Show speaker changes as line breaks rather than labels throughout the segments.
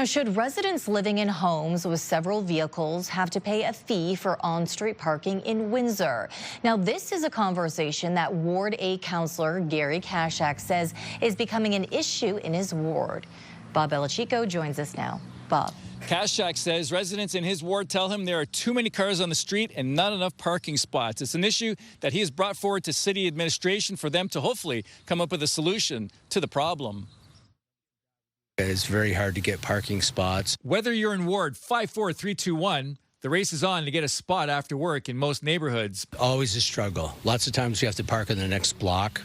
Now, should residents living in homes with several vehicles have to pay a fee for on-street parking in Windsor? Now, this is a conversation that Ward 8 councillor Gary Kashak says is becoming an issue in his ward. Bob Bellacicco joins us now. Bob.
Kashak says residents in his ward tell him there are too many cars on the street and not enough parking spots. It's an issue that he has brought forward to city administration for them to hopefully come up with a solution to the problem.
It's very hard to get parking spots.
Whether you're in Ward 54321, the race is on to get a spot after work in most neighborhoods.
Always a struggle. Lots of times we have to park in the next block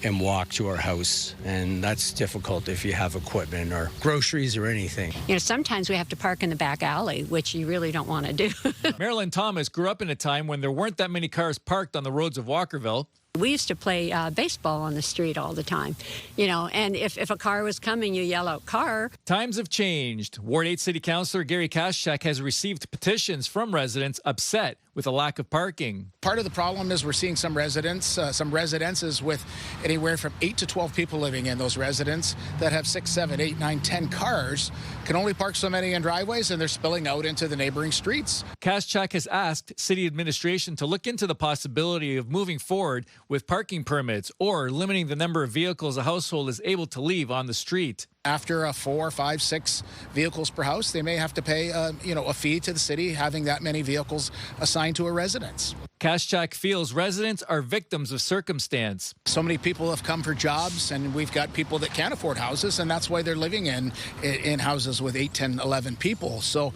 and walk to our house, and that's difficult if you have equipment or groceries or anything.
You know, sometimes we have to park in the back alley, which you really don't want to do.
Marilyn Thomas grew up in a time when there weren't that many cars parked on the roads of Walkerville.
We used to play baseball on the street all the time, you know, and if a car was coming, you yell out, "Car."
Times have changed. Ward 8 City Councillor Gary Kashak has received petitions from residents upset with a lack of parking.
Part of the problem is we're seeing some residences with anywhere from 8 to 12 people living in those residences that have 6, 7, 8, 9, 10 cars, can only park so many in driveways, and they're spilling out into the neighboring streets.
Kashak has asked city administration to look into the possibility of moving forward with parking permits or limiting the number of vehicles a household is able to leave on the street.
After 4, 5, 6 vehicles per house, they may have to pay a fee to the city having that many vehicles assigned to a residence.
Kashak feels residents are victims of circumstance.
So many people have come for jobs, and we've got people that can't afford houses, and that's why they're living in houses with 8, 10, 11 people. So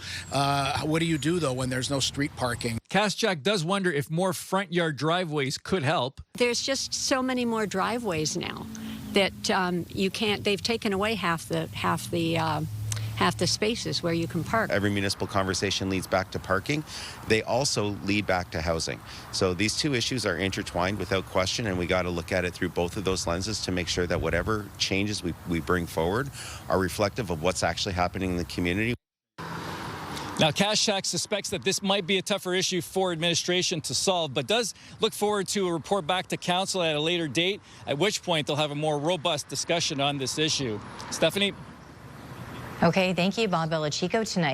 what do you do, though, when there's no street parking?
Kashak does wonder if more front yard driveways could help.
There's just so many more driveways now that you can't. They've taken away half the spaces where you can park.
Every municipal conversation leads back to parking. They also lead back to housing. So these two issues are intertwined without question, and we got to look at it through both of those lenses to make sure that whatever changes we bring forward are reflective of what's actually happening in the community.
Now, Kashak suspects that this might be a tougher issue for administration to solve, but does look forward to a report back to council at a later date, at which point they'll have a more robust discussion on this issue. Stephanie?
Okay, thank you, Bob Bellacicco, tonight.